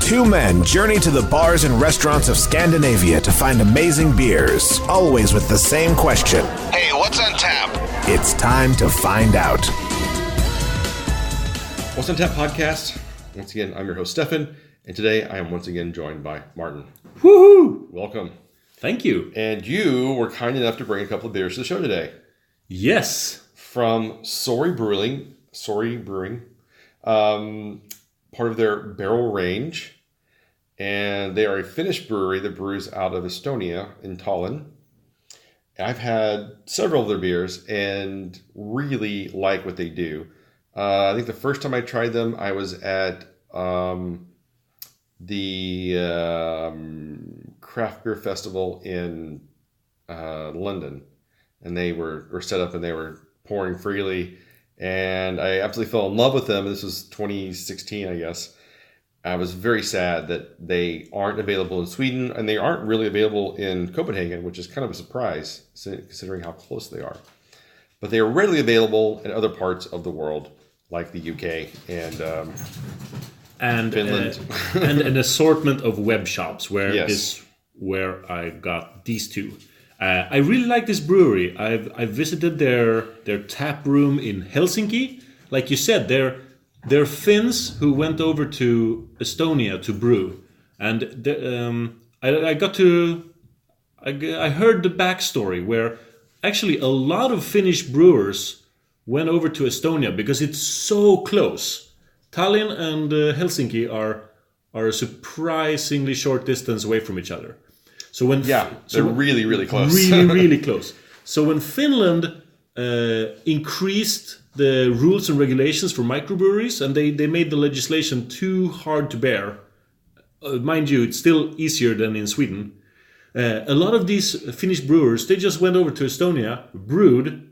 Two men journey to the bars and restaurants of Scandinavia to find amazing beers, always with the same question. Hey, what's on tap? It's time to find out. What's on Tap podcast? Once again, I'm your host, Stefan, and today I am once again joined by Martin. Woohoo! Welcome. Thank you. And you were kind enough to bring a couple of beers to the show today. Yes. From Sori Brewing, part of their barrel range. And they are a Finnish brewery that brews out of Estonia in Tallinn. I've had several of their beers and really like what they do. I think the first time I tried them, I was at the craft beer festival in London. And they were set up and they were pouring freely. And I absolutely fell in love with them. This was 2016, I guess. I was very sad that they aren't available in Sweden, and they aren't really available in Copenhagen, which is kind of a surprise considering how close they are. But they are readily available in other parts of the world, like the UK and Finland. And an assortment of web shops where Yes. where I got these two. I really like this brewery. I've visited their tap room in Helsinki. Like you said, they're Finns who went over to Estonia to brew, and I heard the backstory where actually a lot of Finnish brewers went over to Estonia because it's so close. Tallinn and Helsinki are a surprisingly short distance away from each other. So they're really, really close. Really, really close. So when Finland increased the rules and regulations for microbreweries, and they made the legislation too hard to bear. Mind you, it's still easier than in Sweden. A lot of these Finnish brewers, they just went over to Estonia, brewed,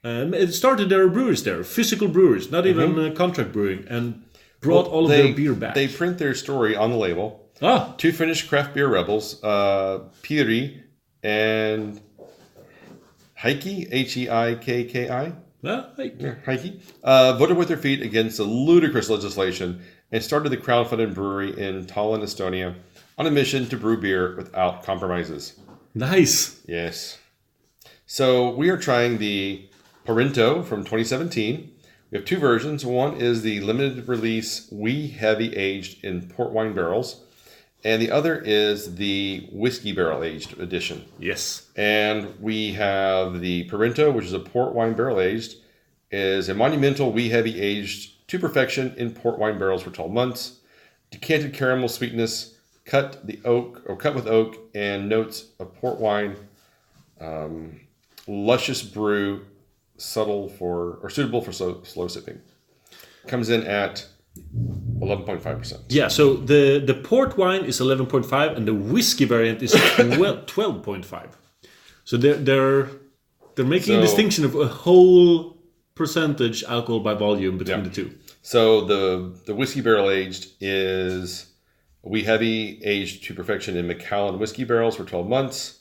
and started their breweries there, physical breweries, not even contract brewing, and brought all of their beer back. They print their story on the label. Two Finnish craft beer rebels, Piri and Heikki, Heikki. Heikki, voted with their feet against the ludicrous legislation and started the crowdfunded brewery in Tallinn, Estonia, on a mission to brew beer without compromises. Nice. Yes. So we are trying the Parento from 2017. We have two versions. One is the limited release wee heavy aged in port wine barrels, and the other is the whiskey barrel aged edition. Yes. And we have the Parento, which is a port wine barrel aged, is a monumental wee heavy aged to perfection in port wine barrels for 12 months. Decanted caramel sweetness, cut with oak and notes of port wine. Luscious brew, suitable for slow sipping. Comes in at 11.5%. Yeah, so the port wine is 11.5 and the whiskey variant is 12.5. So they're making a distinction of a whole percentage alcohol by volume between the two. So the whiskey barrel aged is wee heavy aged to perfection in Macallan whiskey barrels for 12 months.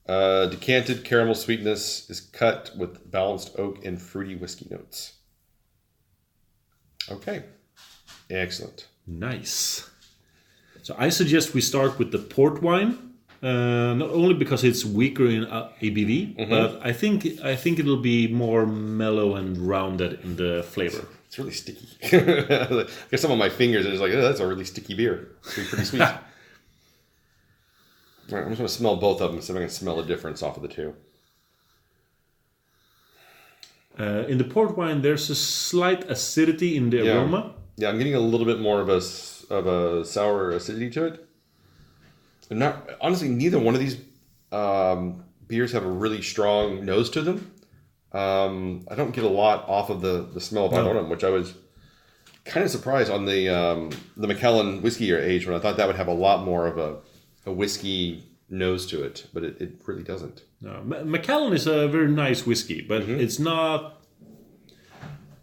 Decanted caramel sweetness is cut with balanced oak and fruity whiskey notes. Okay. Excellent. Nice. So I suggest we start with the port wine, not only because it's weaker in ABV, but I think it'll be more mellow and rounded in the flavor. It's really sticky. I get some on my fingers and it's like, oh, that's a really sticky beer. It's pretty sweet. All right, I'm just going to smell both of them so I can smell the difference off of the two. In the port wine, there's a slight acidity in the aroma. Yeah, I'm getting a little bit more of a sour acidity to it. And honestly, neither one of these beers have a really strong nose to them. I don't get a lot off of the smell of bottom, which I was kind of surprised on the Macallan whiskey age when I thought that would have a lot more of a whiskey nose to it, but it really doesn't. No, Macallan is a very nice whiskey, but it's not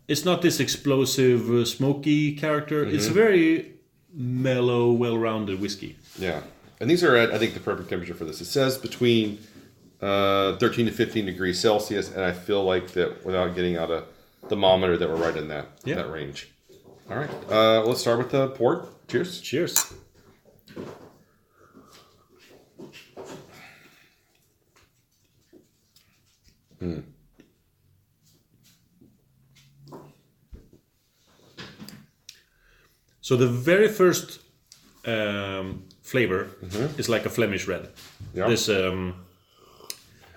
this explosive, smoky character. It's a very mellow, well-rounded whiskey. Yeah. And these are at, I think, the perfect temperature for this. It says between 13 to 15 degrees Celsius, and I feel like that without getting out a thermometer that we're right in that range. All right. Let's start with the port. Cheers. Cheers. So the very first flavor is like a Flemish red. Yeah. There's a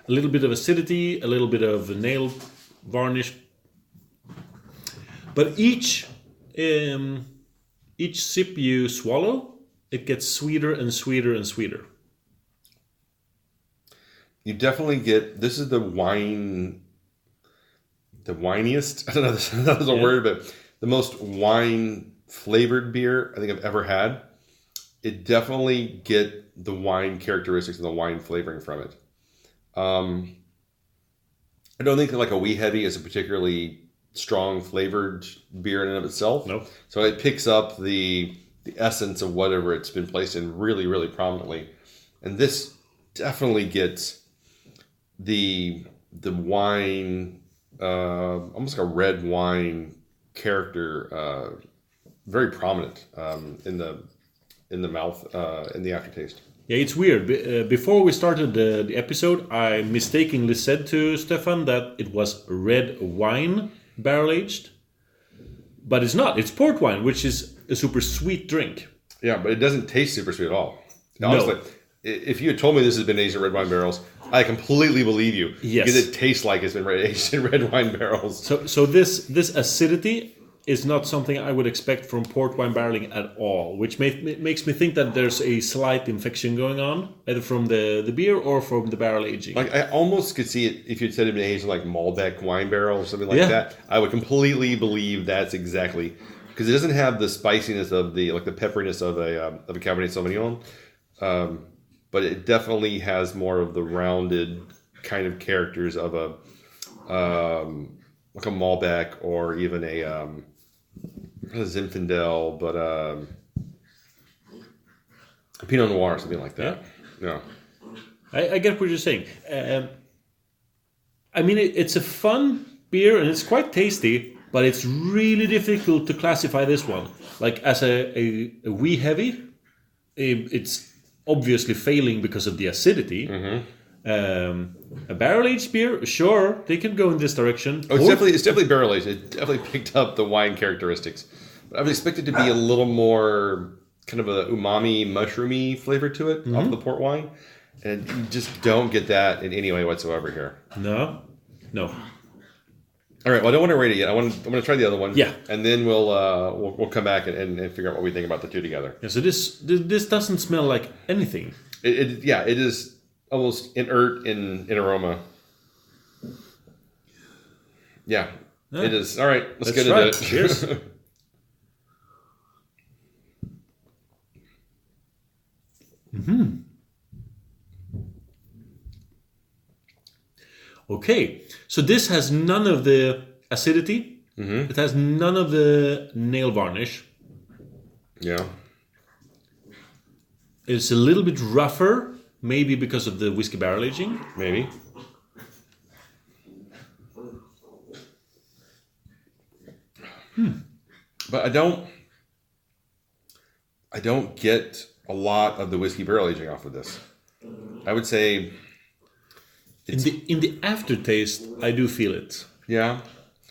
little bit of acidity, a little bit of nail varnish, but each sip you swallow, it gets sweeter and sweeter and sweeter. You definitely get, this is the winiest, I don't know if that's a word, but the most wine flavored beer I think I've ever had. It definitely get the wine characteristics and the wine flavoring from it. I don't think that like a wee heavy is a particularly strong flavored beer in and of itself. No. So it picks up the essence of whatever it's been placed in really, really prominently. And this definitely gets the wine, almost like a red wine character, very prominent in the mouth, in the aftertaste. Yeah, it's weird. Before we started the episode, I mistakenly said to Stefan that it was red wine barrel aged, but it's not. It's port wine, which is a super sweet drink. Yeah, but it doesn't taste super sweet at all. No. Honestly, if you had told me this has been aged in red wine barrels, I completely believe you. Yes. Because it tastes like it's been aged in red wine barrels. So this acidity is not something I would expect from port wine barreling at all, which makes me think that there's a slight infection going on, either from the beer or from the barrel aging. Like I almost could see it if you'd said it been aged in like Malbec wine barrel or something like that. I would completely believe that's exactly, because it doesn't have the spiciness of the pepperiness of a Cabernet Sauvignon, but it definitely has more of the rounded kind of characters of a like a Malbec or even a Zinfandel, but a Pinot Noir, something like that. Yeah. I get what you're saying. I mean, it's a fun beer and it's quite tasty, but it's really difficult to classify this one. Like as a wee heavy, it's obviously failing because of the acidity. A barrel aged beer, sure, they can go in this direction. Oh, it's definitely barrel aged. It definitely picked up the wine characteristics. But I would expect it to be a little more kind of a umami, mushroomy flavor to it off the port wine, and you just don't get that in any way whatsoever here. No. All right. Well, I don't want to rate it yet. I want to try the other one. Yeah. And then we'll come back and figure out what we think about the two together. Yeah. So this doesn't smell like anything. It is almost inert in aroma. Yeah, it is. All right, let's get into it. Cheers. Okay, so this has none of the acidity. It has none of the nail varnish. Yeah. It's a little bit rougher. Maybe because of the whiskey barrel aging. Maybe. But I don't get a lot of the whiskey barrel aging off of this. I would say in the aftertaste, I do feel it. Yeah.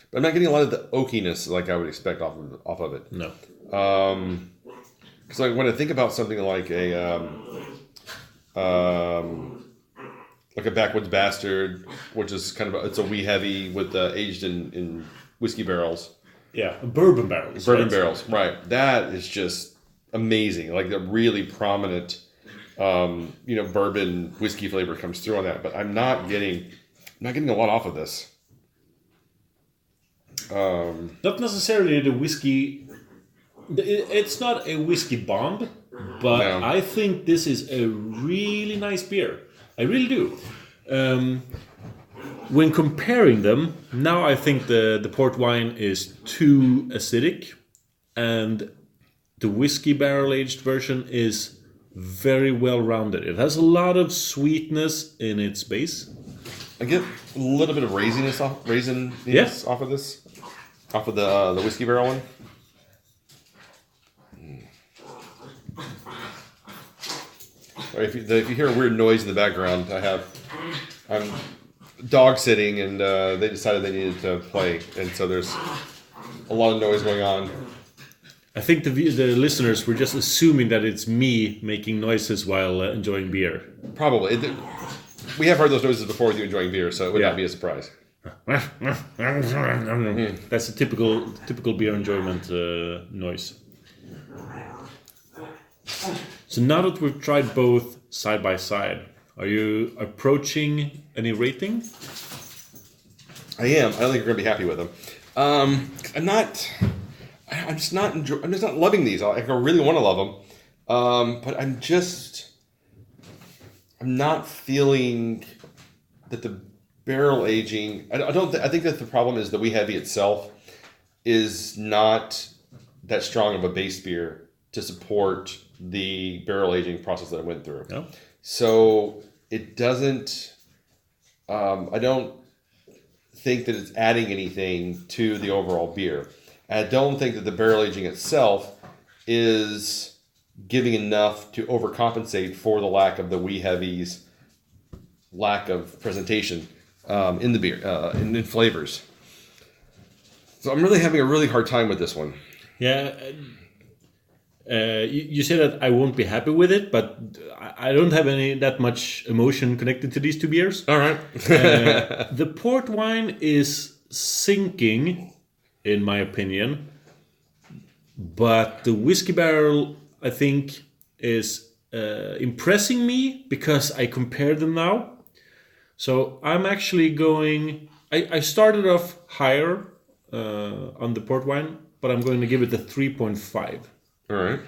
But I'm not getting a lot of the oakiness like I would expect off of it. No. Because when I think about something like a Backwoods Bastard, which is kind of it's a wee heavy with aged in whiskey barrels. Yeah, bourbon barrels. Barrels, right? That is just amazing. Like the really prominent, bourbon whiskey flavor comes through on that. But I'm not getting a lot off of this. Not necessarily the whiskey. It's not a whiskey bomb, but no. I think this is a really nice beer. I really do. When comparing them, now I think the port wine is too acidic, and the whiskey barrel-aged version is very well-rounded. It has a lot of sweetness in its base. I get a little bit of raisiness off of this, off of the whiskey barrel one. Or if you hear a weird noise in the background, I'm dog sitting, and they decided they needed to play, and so there's a lot of noise going on. I think the listeners were just assuming that it's me making noises while enjoying beer. Probably. We have heard those noises before with you enjoying beer, so it would not be a surprise. That's a typical beer enjoyment noise. So now that we've tried both side by side, are you approaching any rating? I am. I don't think you're going to be happy with them. I'm just not loving these. I really want to love them, but I'm not feeling that the barrel aging. I think that the problem is the Wee Heavy itself is not that strong of a base beer to support the barrel aging process that I went through. Oh. So it doesn't. I don't think that it's adding anything to the overall beer. I don't think that the barrel aging itself is giving enough to overcompensate for the lack of the Wee Heavy's lack of presentation in the beer, in flavors. So I'm really having a really hard time with this one. Yeah. You say that I won't be happy with it, but I don't have that much emotion connected to these two beers. All right. The port wine is sinking, in my opinion, but the whiskey barrel, I think, is impressing me because I compare them now. So I'm actually going. I started off higher on the port wine, but I'm going to give it a 3.5. All right.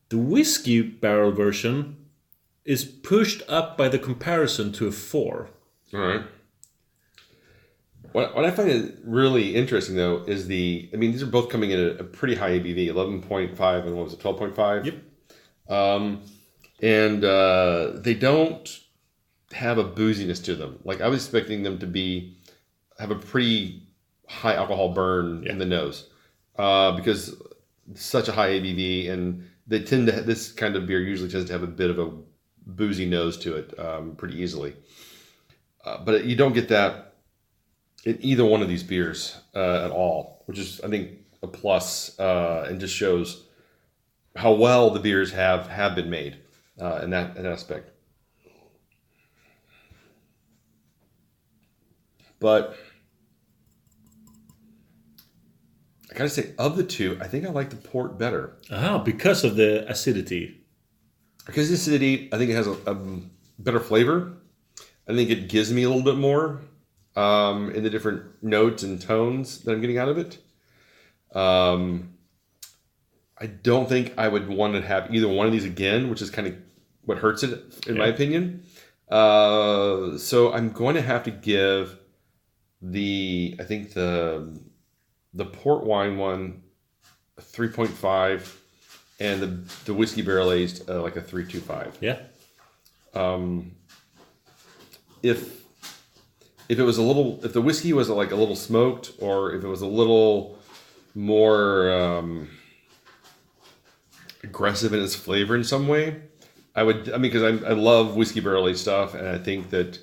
The whiskey barrel version is pushed up by the comparison to a 4. All right. What I find it really interesting, though, is these are both coming in at a pretty high ABV, 11.5 and what was it, 12.5? Yep. And they don't have a booziness to them. Like, I was expecting them to have a pretty high alcohol burn in the nose because it's such a high ABV, and they tend to, this kind of beer usually tends to have a bit of a boozy nose to it pretty easily. But you don't get that in either one of these beers at all, which is, I think, a plus and just shows how well the beers have been made in that aspect. But I gotta say, of the two, I think I like the port better. Because of the acidity. Because the acidity, I think it has a better flavor. I think it gives me a little bit more in the different notes and tones that I'm getting out of it. I don't think I would want to have either one of these again, which is kind of what hurts it, in my opinion. So I'm going to have to give the port wine one a 3.5 and the whiskey barrel aged like a 3.25. Yeah. If it was if the whiskey was like a little smoked, or if it was a little more aggressive in its flavor in some way, because I love whiskey barrel aged stuff, and I think that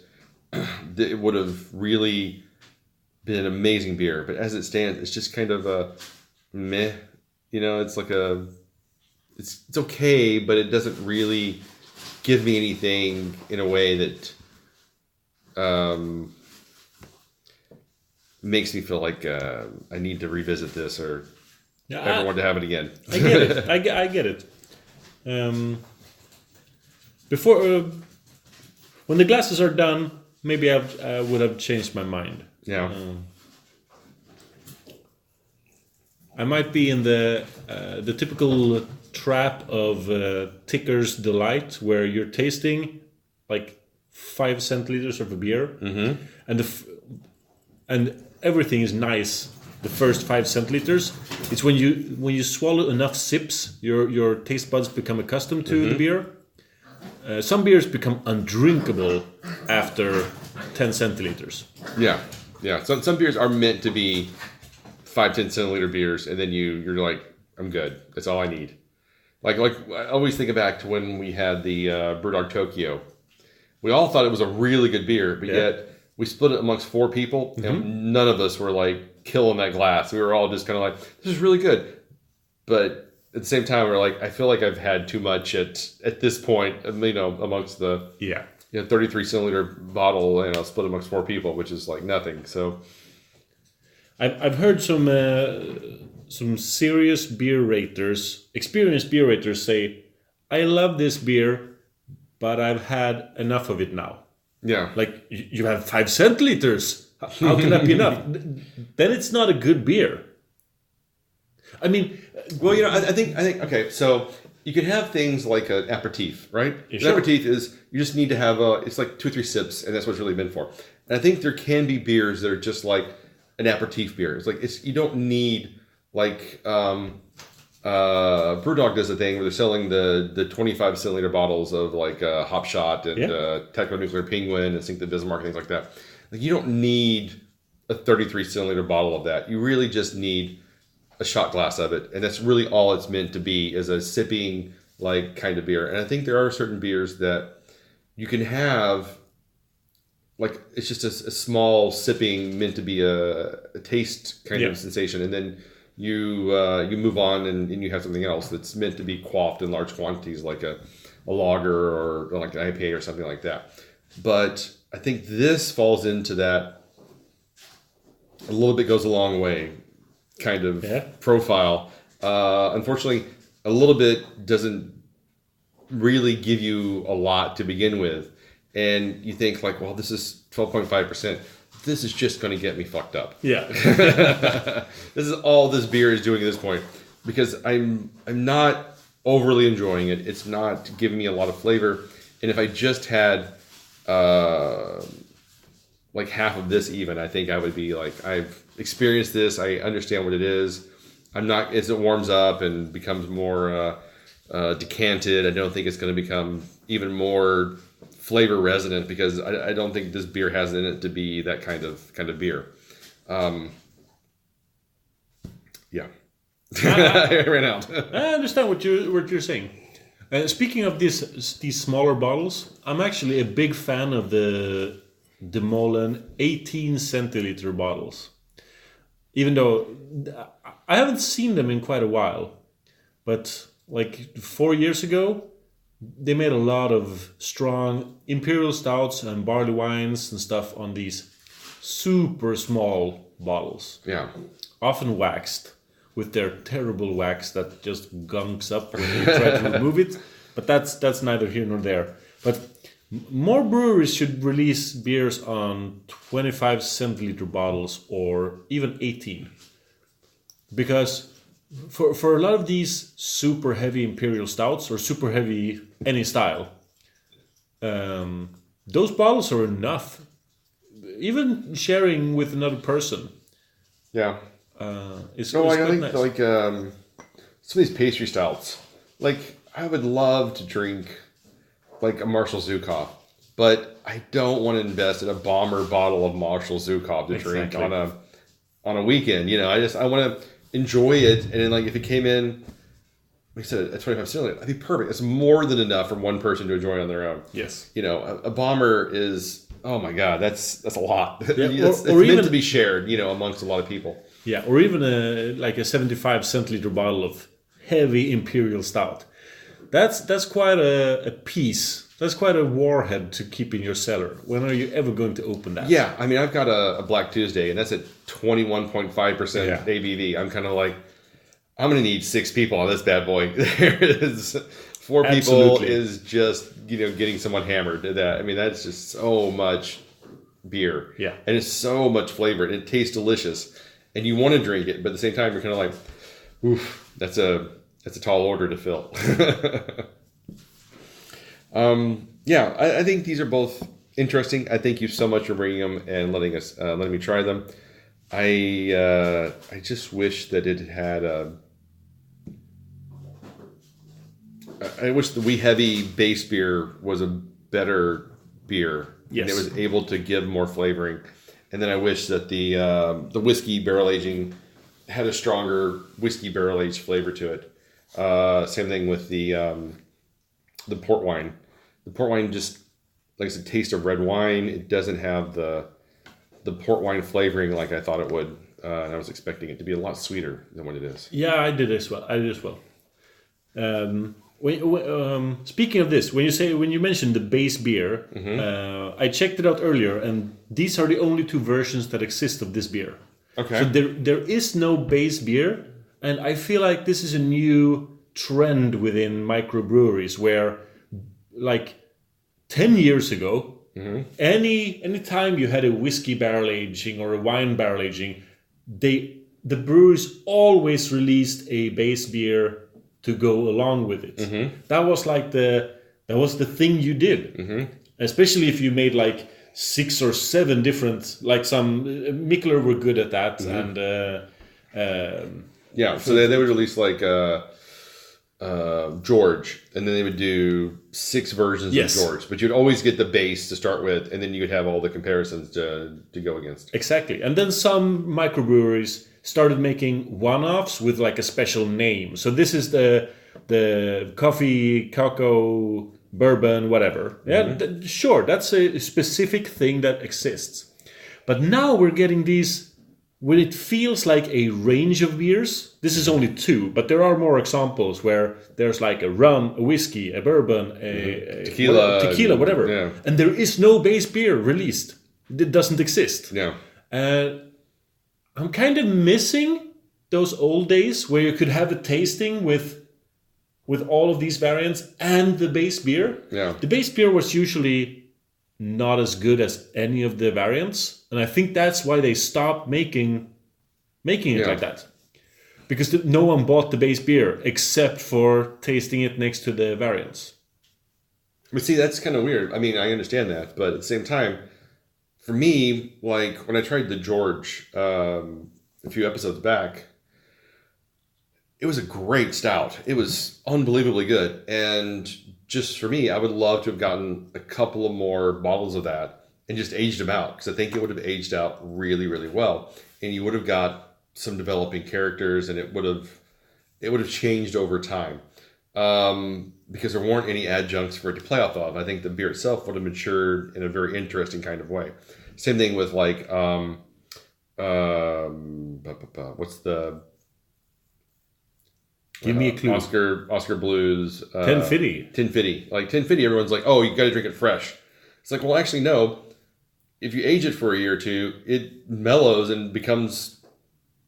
it would have really been an amazing beer. But as it stands, it's just kind of a meh. It's like it's okay, but it doesn't really give me anything in a way that makes me feel like I need to revisit this or ever want to have it again. I get it. I get it. Before, when the glasses are done, maybe I would have changed my mind. Yeah. I might be in the typical trap of Ticker's Delight, where you're tasting like 5 centiliters of a beer, and everything is nice. The first 5 centiliters, it's when you swallow enough sips, your taste buds become accustomed to the beer. Some beers become undrinkable after 10 centiliters. Yeah. Some beers are meant to be 5-10 centiliter beers, and then you're like, I'm good. That's all I need. Like I always think back to when we had the Brewdog Tokyo. We all thought it was a really good beer, but yet we split it amongst 4 people, and none of us were like killing that glass. We were all just kind of like, this is really good. But at the same time, we were like, I feel like I've had too much at this point, amongst the 33 cylinder bottle, split amongst 4 people, which is like nothing. So I've heard some serious beer raters, experienced beer raters say, I love this beer, but I've had enough of it now. Yeah. Like, you have 5 centiliters. How can that be enough? Then it's not a good beer. I mean... Well, I think okay, so you could have things like an aperitif, right? Yeah, an aperitif is, you just need to have it's like 2 or 3 sips, and that's what it's really meant for. And I think there can be beers that are just like an aperitif beer. It's like, you don't need... Like, Brewdog does a thing where they're selling the 25 cylinder bottles of like Hop Shot and Techno-Nuclear Penguin and Sink the Bismarck, things like that. Like, you don't need a 33 cylinder bottle of that. You really just need a shot glass of it. And that's really all it's meant to be, is a sipping like kind of beer. And I think there are certain beers that you can have, like, it's just a small sipping meant to be a taste kind of sensation. And then you move on and you have something else that's meant to be quaffed in large quantities, like a lager or like an IPA or something like that. But I think this falls into that a little bit goes a long way kind of profile. Unfortunately, a little bit doesn't really give you a lot to begin with. And you think like, well, this is 12.5%. This is just going to get me fucked up. Yeah. This is all this beer is doing at this point, because I'm not overly enjoying it. It's not giving me a lot of flavor. And if I just had like half of this even, I think I would be like, I've experienced this. I understand what it is. I'm not, as it warms up and becomes more decanted, I don't think it's going to become even more flavor resonant, because I don't think this beer has in it to be that kind of beer. I ran out. I understand what you're saying. Speaking of these smaller bottles, I'm actually a big fan of the Molen 18 centiliter bottles. Even though I haven't seen them in quite a while, but like 4 years ago, they made a lot of strong imperial stouts and barley wines and stuff on these super small bottles. Yeah. Often waxed with their terrible wax that just gunks up when you try to remove it. But that's neither here nor there. But more breweries should release beers on 25 centiliter bottles or even 18. Because for a lot of these super heavy imperial stouts or super heavy any style, those bottles are enough. Even sharing with another person. Yeah. It's I quite think nice. like some of these pastry stouts. Like, I would love to drink like a Marshall Zukov, but I don't want to invest in a bomber bottle of Marshall Zukov to drink on a weekend. I want to enjoy it, and then like if it came in, like I said, at 25 cylinder, that'd be perfect. It's more than enough for one person to enjoy on their own. Yes. A bomber is, oh my god, that's a lot. Yeah, it's or meant even to be shared, amongst a lot of people. Yeah, or even a 75 centiliter bottle of heavy imperial stout. That's quite a piece. That's quite a warhead to keep in your cellar. When are you ever going to open that? Yeah, I mean, I've got a Black Tuesday, and that's at 21.5% ABV. I'm kind of like, I'm going to need 6 people on this bad boy. There is 4 people is just, getting someone hammered. That's just so much beer. Yeah. And it's so much flavor, and it tastes delicious. And you want to drink it, but at the same time, you're kind of like, oof, that's a tall order to fill. I think these are both interesting. I thank you so much for bringing them and letting me try them. I just wish that it had I wish the Wee Heavy base beer was a better beer. Yes. And it was able to give more flavoring. And then I wish that the whiskey barrel aging had a stronger whiskey barrel aged flavor to it. Same thing with the port wine. The port wine just, like I said, tastes of red wine. It doesn't have the port wine flavoring like I thought it would. And I was expecting it to be a lot sweeter than what it is. Yeah, I did as well. Speaking of this, when you mentioned the base beer, I checked it out earlier, and these are the only two versions that exist of this beer. Okay. So there is no base beer, and I feel like this is a new trend within microbreweries where, like 10 years ago, any time you had a whiskey barrel aging or a wine barrel aging, the breweries always released a base beer to go along with it. That was like that was the thing you did, especially if you made like 6 or 7 different, like some Mikkeller were good at that, and so they would release like George, and then they would do 6 versions of George, but you'd always get the base to start with, and then you would have all the comparisons to go against. Exactly. And then some microbreweries started making one-offs with like a special name. So this is the coffee, cocoa, bourbon, whatever. Yeah, sure, that's a specific thing that exists. But now we're getting these, when it feels like a range of beers. This is only 2, but there are more examples where there's like a rum, a whiskey, a bourbon, a tequila, whatever. Yeah. And there is no base beer released. It doesn't exist. Yeah. I'm kind of missing those old days where you could have a tasting with all of these variants and the base beer. Yeah. The base beer was usually not as good as any of the variants, and I think that's why they stopped making it like that, because no one bought the base beer except for tasting it next to the variants. But see, that's kind of weird. I mean, I understand that, but at the same time, for me, like when I tried the George a few episodes back, it was a great stout. It was unbelievably good, and just for me, I would love to have gotten a couple of more bottles of that and just aged them out, because I think it would have aged out really, really well, and you would have got some developing characters, and it would have changed over time, because there weren't any adjuncts for it to play off of. I think the beer itself would have matured in a very interesting kind of way. Same thing with like what's the Give me a clue. Oscar Blues. 1050. 1050. Like 1050, everyone's like, oh, you got to drink it fresh. It's like, well, actually, no. If you age it for a year or two, it mellows and becomes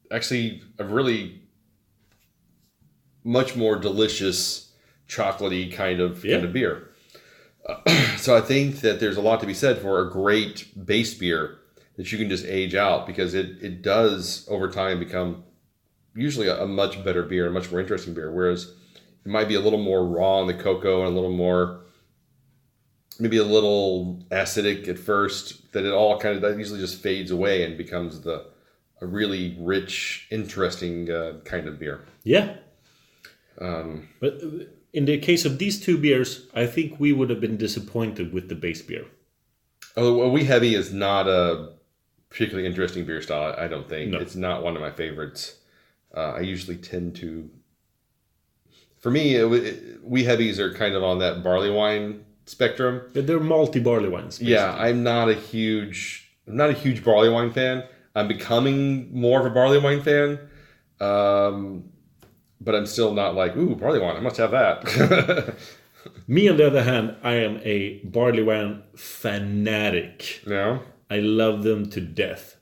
actually a really much more delicious, chocolatey kind of beer. So I think that there's a lot to be said for a great base beer that you can just age out, because it does over time become usually a much better beer, a much more interesting beer, whereas it might be a little more raw on the cocoa and a little more, maybe a little acidic at first, that that usually just fades away and becomes a really rich, interesting kind of beer. Yeah. But in the case of these 2 beers, I think we would have been disappointed with the base beer. Oh, Wee Heavy is not a particularly interesting beer style, I don't think. No. It's not one of my favorites. I usually tend to, for me, Wee Heavies are kind of on that barley wine spectrum. But they're malty barley wines. Basically. Yeah, I'm not a huge barley wine fan. I'm becoming more of a barley wine fan, but I'm still not like, ooh, barley wine, I must have that. Me, on the other hand, I am a barley wine fanatic. Yeah. I love them to death.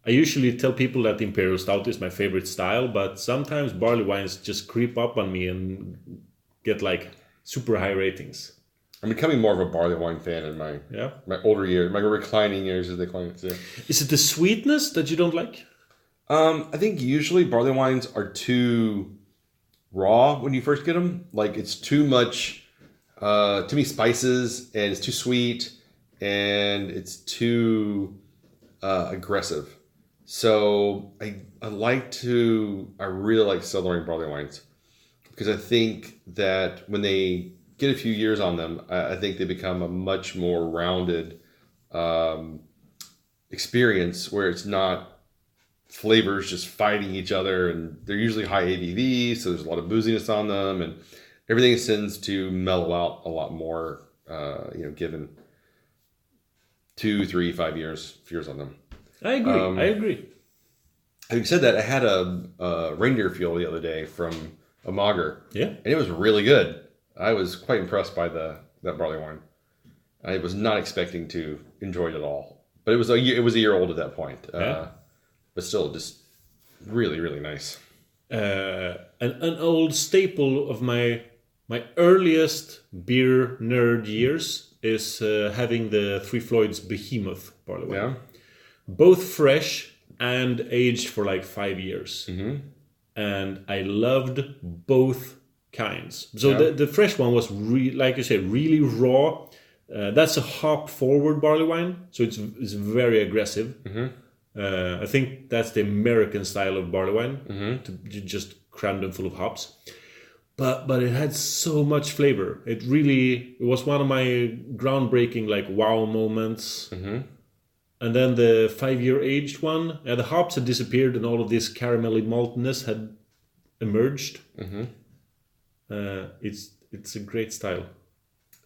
I usually tell people that Imperial Stout is my favorite style, but sometimes barley wines just creep up on me and get like super high ratings. I'm becoming more of a barley wine fan in my older years, my reclining years, as they call it. Is it the sweetness that you don't like? I think usually barley wines are too raw when you first get them. Like it's too much, too many spices, and it's too sweet, and it's too aggressive. So I really like cellaring barley wines, because I think that when they get a few years on them, I think they become a much more rounded experience, where it's not flavors just fighting each other, and they're usually high ABV, so there's a lot of booziness on them, and everything tends to mellow out a lot more, given 2, 3, 5 years on them. I agree. Having said that, I had a reindeer fuel the other day from a Mager. Yeah. And it was really good. I was quite impressed by that barley wine. I was not expecting to enjoy it at all. But it was a year old at that point. But still, just really, really nice. An old staple of my earliest beer nerd years is having the Three Floyds Behemoth barley wine. Yeah. Both fresh and aged for like 5 years. Mm-hmm. And I loved both kinds. So the fresh one was, like you said, really raw. That's a hop-forward barley wine, so it's very aggressive. Mm-hmm. I think that's the American style of barley wine, mm-hmm. to just cram them full of hops. But it had so much flavor. It was one of my groundbreaking like wow moments. Mm-hmm. And then the 5-year aged one, the hops had disappeared and all of this caramelly maltiness had emerged. Mm-hmm. It's a great style.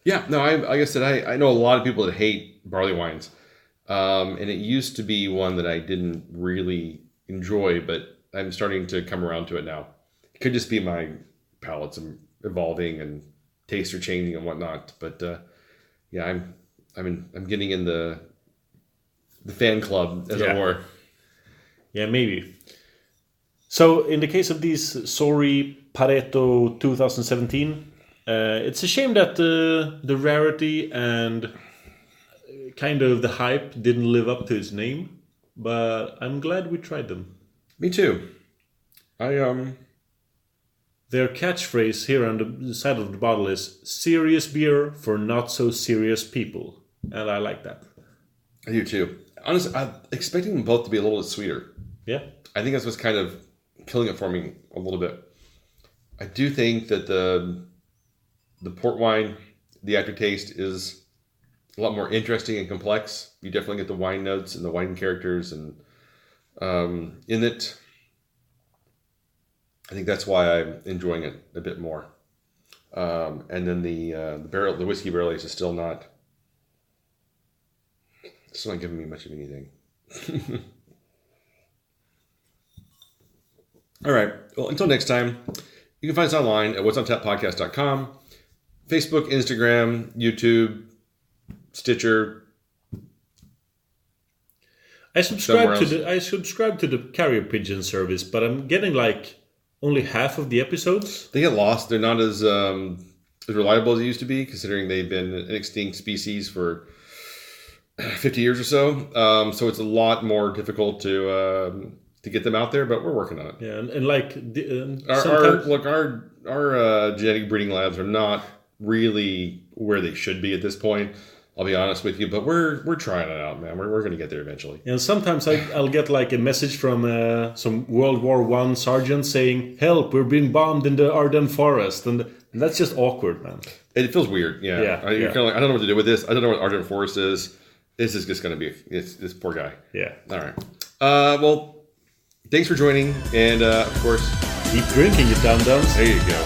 Yeah, no, like I said, I know a lot of people that hate barley wines. And it used to be one that I didn't really enjoy, but I'm starting to come around to it now. It could just be my palate's evolving and tastes are changing and whatnot. But I'm getting in the fan club, as it were. Yeah, maybe. So in the case of these Sori Parento 2017, it's a shame that the rarity and kind of the hype didn't live up to its name, but I'm glad we tried them. Me too. Their catchphrase here on the side of the bottle is "serious beer for not so serious people," and I like that. I do too. Honestly, I'm expecting them both to be a little bit sweeter. Yeah. I think that's what's kind of killing it for me a little bit. I do think that the port wine, the aftertaste is a lot more interesting and complex. You definitely get the wine notes and the wine characters and in it. I think that's why I'm enjoying it a bit more. And then the whiskey barrel age is still not giving me much of anything. All right. Well, until next time, you can find us online at what'sontappodcast.com, Facebook, Instagram, YouTube, Stitcher. I subscribe to the carrier pigeon service, but I'm getting like only half of the episodes. They get lost. They're not as reliable as they used to be, considering they've been an extinct species for 50 years or so. So it's a lot more difficult to get them out there, but we're working on it. Yeah, and like our genetic breeding labs are not really where they should be at this point. I'll be honest with you, but we're trying it out, man. We're going to get there eventually. And sometimes I'll get like a message from some World War I sergeant saying, "Help! We're being bombed in the Ardennes forest," and that's just awkward, man. It feels weird. Yeah. You're kind of like, I don't know what to do with this. I don't know what Ardennes forest is. This is just going to be this poor guy. Yeah. All right. Well, thanks for joining, and of course, keep drinking, you dum-dums. There you go.